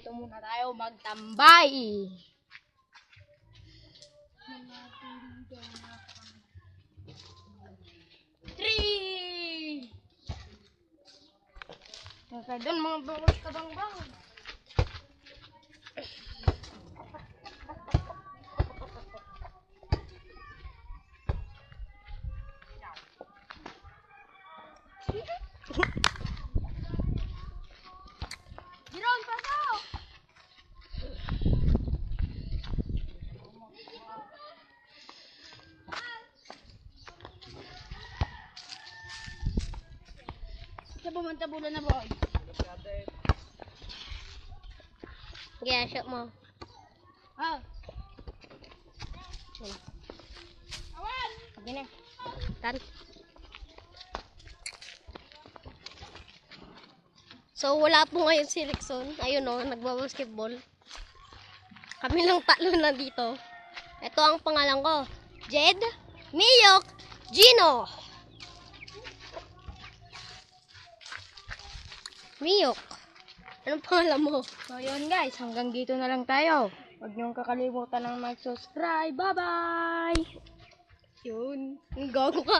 Dito muna tayo magtambay. Three! Naka doon mga bawal kabang-bang. Giron, pasok! Sa pumunta-bulan na boy. Yeah, shot mo. Ah. Yun. Awan! Sige na. Tan. So, wala po ngayon si Rickson. Ayun o, nagbabasketball. Kami lang tatlo na dito. Ito ang pangalan ko. Jed, Miyok, Gino. Miyok. Anong pangalan mo? So yun guys, hanggang dito na lang tayo. Huwag niyong kakalimutan ng mag-subscribe. Bye-bye! Yun. Ang gago ka.